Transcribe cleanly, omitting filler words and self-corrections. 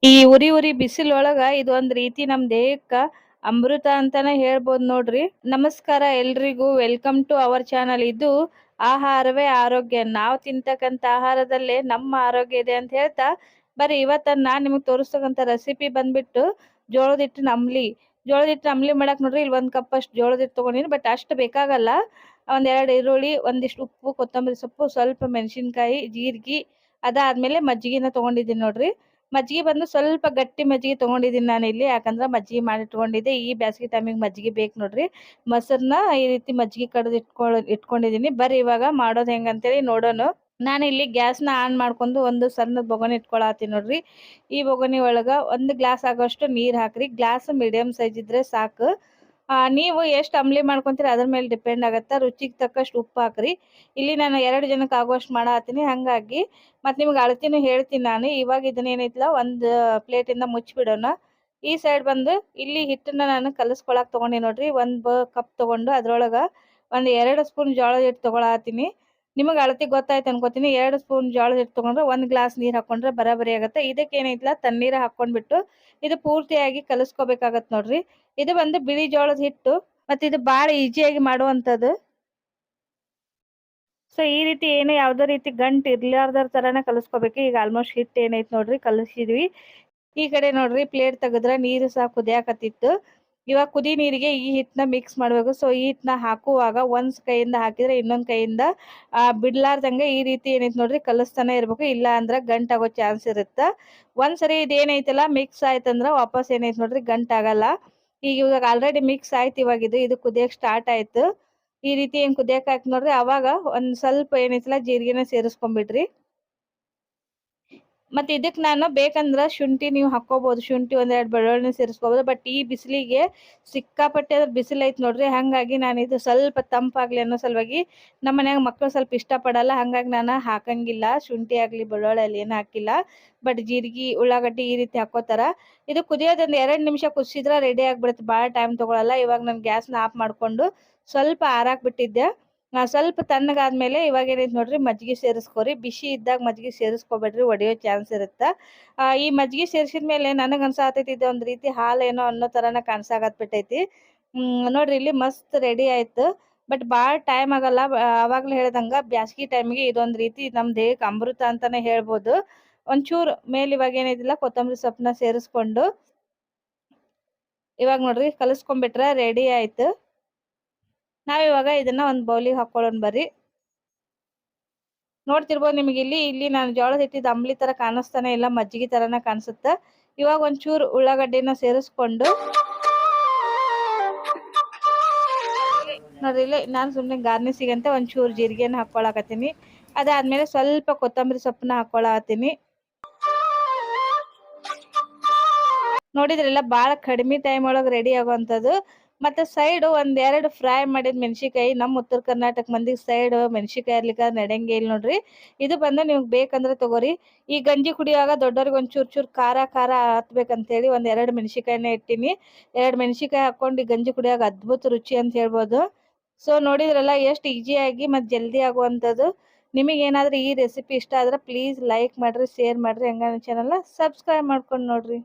ಈ ಉರಿ ಉರಿ ಬಿಸಿಲೊಳಗ ಇದೊಂದ್ ರೀತಿ ನಮ್ ದೇಹಕ್ಕ ಅಮೃತ ಅಂತಾನೆ ಹೇಳ್ಬೋದು ನೋಡ್ರಿ. ನಮಸ್ಕಾರ ಎಲ್ರಿಗೂ, ವೆಲ್ಕಮ್ ಟು ಅವರ್ ಚಾನಲ್. ಇದು ಆಹಾರವೇ ಆರೋಗ್ಯ. ನಾವು ತಿಂತಕ್ಕಂತ ಆಹಾರದಲ್ಲೇ ನಮ್ಮ ಆರೋಗ್ಯ ಇದೆ ಅಂತ ಹೇಳ್ತಾ, ಬರ್ರಿ ಇವತ್ತ ನಾನ್ ನಿಮಗ್ ತೋರಿಸ್ತಕ್ಕಂತ ರೆಸಿಪಿ ಬಂದ್ಬಿಟ್ಟು ಜೋಳದ ಹಿಟ್ಟಿನ ಅಂಬ್ಲಿ. ಜೋಳದ ಹಿಟ್ಟಿನ ಅಂಬ್ಲಿ ಮಾಡಕ್ ನೋಡ್ರಿ, ಇಲ್ಲಿ 1 ಕಪ್ ಅಷ್ಟು ಜೋಳದ ಹಿಟ್ಟು ತಗೊಂಡಿನಿ. ಬಟ್ ಅಷ್ಟು ಬೇಕಾಗಲ್ಲ. ಒಂದ್ 2 ಈರುಳ್ಳಿ, ಒಂದಿಷ್ಟು ಉಪ್ಪು, ಕೊತ್ತಂಬರಿ ಸೊಪ್ಪು, ಸ್ವಲ್ಪ ಮೆಣಸಿನಕಾಯಿ, ಜೀರಿಗೆ, ಅದಾದ್ಮೇಲೆ ಮಜ್ಜಿಗೆನ ತಗೊಂಡಿದ್ದೀನಿ ನೋಡ್ರಿ. ಮಜ್ಜಿಗೆ ಬಂದು ಸ್ವಲ್ಪ ಗಟ್ಟಿ ಮಜ್ಜಿಗೆ ತಗೊಂಡಿದ್ದೀನಿ ನಾನು ಇಲ್ಲಿ. ಯಾಕಂದ್ರೆ ಮಜ್ಜಿಗೆ ಮಾಡಿ ಇಟ್ಕೊಂಡಿದ್ದೆ. ಈ ಬ್ಯಾಸಗಿ ಟೈಮಿಗೆ ಮಜ್ಜಿಗೆ ಬೇಕು ನೋಡ್ರಿ. ಮೊಸರನ್ನ ಈ ರೀತಿ ಮಜ್ಜಿಗೆ ಕಡ್ದು ಇಟ್ಕೊಂಡಿದ್ದೀನಿ. ಬರ್ರಿ ಇವಾಗ ಮಾಡೋದು ಹೆಂಗಂತೇಳಿ ನೋಡೋಣ. ನಾನು ಇಲ್ಲಿ ಗ್ಯಾಸ್ನ ಆನ್ ಮಾಡ್ಕೊಂಡು ಒಂದು ಸಣ್ಣ ಬೊಗಣಿ ಇಟ್ಕೊಳತ್ತೀನಿ ನೋಡ್ರಿ. ಈ ಬೊಗಣಿ ಒಳಗ 1 ಗ್ಲಾಸ್ ಆಗೋಷ್ಟು ನೀರ್ ಹಾಕ್ರಿ. ಗ್ಲಾಸ್ ಮೀಡಿಯಂ ಸೈಜ್ ಇದ್ರೆ ಸಾಕು. ನೀವು ಎಷ್ಟು ಅಂಬ್ಲಿ ಮಾಡ್ಕೊಂತೀರಿ ಅದ್ರ ಮೇಲೆ ಡಿಪೆಂಡ್ ಆಗತ್ತಾ. ರುಚಿಗೆ ತಕ್ಕಷ್ಟು ಉಪ್ಪು ಹಾಕ್ರಿ. ಇಲ್ಲಿ ನಾನು 2 ಜನಕ್ಕೆ ಆಗುವಷ್ಟು ಮಾಡತ್ತೀನಿ. ಹಂಗಾಗಿ ಮತ್ತೆ ನಿಮ್ಗೆ ಅಳತಿನೂ ಹೇಳ್ತೀನಿ ನಾನು. ಇವಾಗ ಇದನ್ನ ಏನೈತಿಲ್ಲ ಒಂದು ಪ್ಲೇಟಿಂದ ಮುಚ್ಚಿಬಿಡೋಣ. ಈ ಸೈಡ್ ಬಂದು ಇಲ್ಲಿ ಹಿಟ್ಟನ್ನ ನಾನು ಕಲಸ್ಕೊಳಕ್ ತಗೊಂಡಿ ನೋಡ್ರಿ. 1 ಕಪ್ ತಗೊಂಡು ಅದ್ರೊಳಗ ಒಂದು 2 ಸ್ಪೂನ್ ಜೋಳದ ಹಿಟ್ಟು ತಗೊಳತ್ತೀನಿ. ನಿಮಗೆ ಅಳತಿ ಗೊತ್ತಾಯ್ತು ಅನ್ಕೋತೀನಿ. 2 ಸ್ಪೂನ್ ಜೋಳದ ಹಿಟ್ಟು ತಗೊಂಡ್ರೆ 1 ಗ್ಲಾಸ್ ನೀರ್ ಹಾಕೊಂಡ್ರೆ ಬರಾಬರಿ ಆಗತ್ತೆ. ಇದಕ್ಕೆ ಏನೈತಿಲ್ಲ ತಣ್ಣೀರ ಹಾಕೊಂಡ್ಬಿಟ್ಟು ಇದು ಪೂರ್ತಿಯಾಗಿ ಕಲಸ್ಕೋಬೇಕಾಗತ್ ನೋಡ್ರಿ. ಇದು ಬಂದು ಬಿಳಿ ಜೋಳದ ಹಿಟ್ಟು. ಮತ್ತೆ ಇದು ಬಾಳ ಈಸಿಯಾಗಿ ಮಾಡುವಂತದ್ದು. ಸೊ ಈ ರೀತಿ ಏನು ಯಾವ್ದೋ ರೀತಿ ಗಂಟ್ ಇರ್ಲಾರ್ದರ ತರಾನ ಕಲಸ್ಕೋಬೇಕು. ಈಗ ಆಲ್ಮೋಸ್ಟ್ ಹಿಟ್ಟು ಏನೈತಿ ನೋಡ್ರಿ ಕಲಸಿದ್ವಿ. ಈ ಕಡೆ ನೋಡ್ರಿ ಪ್ಲೇಟ್ ತೆಗದ್ರ ನೀರು ಸಹ ಕುದಿಯಾಕತ್ತಿತ್ತು. ಇವಾಗ ಕುದಿ ನೀರಿಗೆ ಈ ಹಿಟ್ಟನ್ನ ಮಿಕ್ಸ್ ಮಾಡ್ಬೇಕು. ಸೊ ಈ ಹಿಟ್ಟನ್ನ ಹಾಕುವಾಗ ಒಂದ್ ಕೈಯಿಂದ ಹಾಕಿದ್ರೆ ಇನ್ನೊಂದ್ ಕೈಯಿಂದ ಬಿಡ್ಲಾರ್ದಂಗೆ ಈ ರೀತಿ ಏನೈತಿ ನೋಡ್ರಿ ಕಲಸ್ತಾನೆ ಇರ್ಬೇಕು. ಇಲ್ಲ ಅಂದ್ರ ಗಂಟ್ ಆಗೋ ಚಾನ್ಸ್ ಇರುತ್ತ. ಒಂದ್ಸರಿ ಇದೇನೈತಲ್ಲ ಮಿಕ್ಸ್ ಆಯ್ತಂದ್ರ ವಾಪಸ್ ಏನೈತಿ ನೋಡ್ರಿ ಗಂಟ್ ಆಗಲ್ಲ. ಈಗ ಇವಾಗ ಆಲ್ರೆಡಿ ಮಿಕ್ಸ್ ಆಯ್ತು. ಇವಾಗ ಇದು ಕುದಿಯಕ್ ಸ್ಟಾರ್ಟ್ ಆಯ್ತು. ಈ ರೀತಿ ಏನ್ ಕುದಿಯಕ್ ಹಾಕಿ ನೋಡ್ರಿ, ಅವಾಗ ಒಂದ್ ಸ್ವಲ್ಪ ಏನೈತಿಲ್ಲ ಜೀರಿಗೆನ ಸೇರಿಸ್ಕೊಂಡ್ಬಿಡ್ರಿ. ಮತ್ತೆ ಇದಕ್ ನಾನು ಬೇಕಂದ್ರ ಶುಂಠಿ ನೀವು ಹಾಕೋಬಹುದು. ಶುಂಠಿ 1-2 ಬೆಳ್ಳುಳ್ಳಿ ಸೇರಿಸ್ಕೋಬಹುದು. ಬಟ್ ಈ ಬಿಸಿಲಿಗೆ ಸಿಕ್ಕಾಪಟ್ಟೆ ಬಿಸಿಲು ಐತ್ ನೋಡ್ರಿ. ಹಂಗಾಗಿ ನಾನು ಇದು ಸ್ವಲ್ಪ ತಂಪಾಗ್ಲಿ ಅನ್ನೋ ಸಲುವಾಗಿ, ನಮ್ಮ ಮನ್ಯಾಗ ಮಕ್ಕಳು ಸ್ವಲ್ಪ ಇಷ್ಟ ಪಡಲ್ಲ. ಹಂಗಾಗಿ ನಾನು ಹಾಕಂಗಿಲ್ಲ. ಶುಂಠಿ ಆಗ್ಲಿ ಬೆಳ್ಳುಳ್ಳಿ ಅಲ್ಲಿ ಏನು ಹಾಕಿಲ್ಲ. ಬಟ್ ಜೀರಿಗೆ, ಉಳ್ಳಾಗಡ್ಡಿ ಈ ರೀತಿ ಹಾಕೋತಾರ. ಇದು ಕುದಿಯೋದೊಂದು 2 ನಿಮಿಷ ಕುದಿಸಿದ್ರೆ ರೆಡಿ ಆಗ್ಬಿಡುತ್ತೆ. ಭಾಳ ಟೈಮ್ ತಗೊಳಲ್ಲ. ಇವಾಗ ನಾನು ಗ್ಯಾಸ್ನ ಆಫ್ ಮಾಡ್ಕೊಂಡು ಸ್ವಲ್ಪ ಆರಾಕ್ ಬಿಟ್ಟಿದ್ದೆ. ಸ್ವಲ್ಪ ತಣ್ಣಗಾದ್ಮೇಲೆ ಇವಾಗ ಏನೈತಿ ನೋಡ್ರಿ ಮಜ್ಜಿಗೆ ಸೇರಿಸ್ಕೊರಿ. ಬಿಸಿ ಇದ್ದಾಗ ಮಜ್ಜಿಗೆ ಸೇರಿಸ್ಕೋಬೇಡ್ರಿ, ಒಡೆಯೋ ಚಾನ್ಸ್ ಇರುತ್ತ. ಈ ಮಜ್ಜಿಗೆ ಸೇರಿಸಿದ್ಮೇಲೆ ನನಗ್ ಅನ್ಸಾತೈತಿ ಇದು ಒಂದ್ ರೀತಿ ಹಾಲೇನೋ ಅನ್ನೋ ತರಾನ ಕಾಣ್ಸಾಕತ್ಬಿಟ್ಟೈತಿ. ನೋಡ್ರಿ ಇಲ್ಲಿ ಮಸ್ತ್ ರೆಡಿ ಆಯ್ತು. ಬಟ್ ಬಾಳ ಟೈಮ್ ಆಗಲ್ಲ. ಅವಾಗ್ಲೇ ಹೇಳ್ದಂಗ ಬ್ಯಾಸಗಿ ಟೈಮಿಗೆ ಇದೊಂದ್ ರೀತಿ ನಮ್ ದೇಹಕ್ಕೆ ಅಮೃತ ಅಂತಾನೆ ಹೇಳ್ಬೋದು. ಒಂಚೂರು ಮೇಲ್ ಇವಾಗ ಏನೈತಿಲ್ಲ ಕೊತ್ತಂಬರಿ ಸೊಪ್ಪನ್ನ ಸೇರಿಸ್ಕೊಂಡು ಇವಾಗ ನೋಡ್ರಿ ಕಲಸ್ಕೊಂಡ್ಬಿಟ್ರೆ ರೆಡಿ ಆಯ್ತು. ನಾವಿವಾಗ ಇದನ್ನ ಒಂದ್ ಬೌಲಿಗೆ ಹಾಕೊಳ್ಳೋಣ ಬರ್ರಿ. ನೋಡ್ತಿರ್ಬೋದು ನಿಮಗೆ ಇಲ್ಲಿ ನಾನು ಜೋಳದ ಹಿಟ್ಟಿದ ಅಂಬ್ಲಿ ತರ ಕಾಣಿಸ್ತಾನೆ ಇಲ್ಲ, ಮಜ್ಜಿಗೆ ತರನ ಕಾಣಿಸುತ್ತೆ. ಇವಾಗ ಒಂಚೂರು ಉಳ್ಳಾಗಡ್ಡಿನ ಸೇರಿಸ್ಕೊಂಡು ನೋಡ್ರಿ ಇಲ್ಲಿ ನಾನು ಸುಮ್ಮನೆ ಗಾರ್ನಿಸಿಗೆ ಅಂತ ಒಂಚೂರು ಜೀರಿಗೆನ ಹಾಕೊಳಕತ್ತೀನಿ. ಅದಾದ್ಮೇಲೆ ಸ್ವಲ್ಪ ಕೊತ್ತಂಬರಿ ಸೊಪ್ಪನ್ನ ಹಾಕೊಳಕತ್ತೀನಿ. ನೋಡಿದ್ರೆಲ್ಲ ಬಾಳ ಕಡಿಮೆ ಟೈಮ್ ಒಳಗೆ ರೆಡಿ ಆಗುವಂಥದ್ದು. ಮತ್ತೆ ಸೈಡ್ 1-2 ಫ್ರೈ ಮಾಡಿದ ಮೆಣಸಿಕಾಯಿ. ನಮ್ಮ ಉತ್ತರ ಕರ್ನಾಟಕ ಮಂದಿಗೆ ಸೈಡ್ ಮೆಣಸಿಕಾಯಿ ಇರ್ಲಿಕ್ಕ ನಡೆಯಂಗೆ ಇಲ್ಲ ನೋಡ್ರಿ. ಇದು ಬಂದು ನಿಮ್ಗೆ ಬೇಕಂದ್ರೆ ತಗೋರಿ. ಈ ಗಂಜಿ ಕುಡಿಯುವಾಗ ದೊಡ್ಡವ್ರಿಗೆ ಒಂದ್ ಚೂರ್ ಖಾರ ಖಾರ ಹತ್ಬೇಕಂತೇಳಿ 1-2 ಮೆಣಸಿಕಾಯಿನ ಇಟ್ಟಿನಿ. 2 ಮೆಣಸಿಕಾಯಿ ಹಾಕೊಂಡು ಈ ಗಂಜಿ ಕುಡಿಯಾಗ ಅದ್ಭುತ ರುಚಿ ಅಂತ ಹೇಳ್ಬೋದು. ಸೊ ನೋಡಿದ್ರಲ್ಲ ಎಷ್ಟು ಈಸಿಯಾಗಿ ಮತ್ತೆ ಜಲ್ದಿ ಆಗುವಂಥದ್ದು. ನಿಮಗೆ ಏನಾದ್ರೂ ಈ ರೆಸಿಪಿ ಇಷ್ಟ ಆದ್ರೆ ಪ್ಲೀಸ್ ಲೈಕ್ ಮಾಡ್ರಿ, ಶೇರ್ ಮಾಡ್ರಿ, ಹಂಗ ಚಾನಲ್ನ ಸಬ್ಸ್ಕ್ರೈಬ್ ಮಾಡ್ಕೊಂಡು ನೋಡ್ರಿ.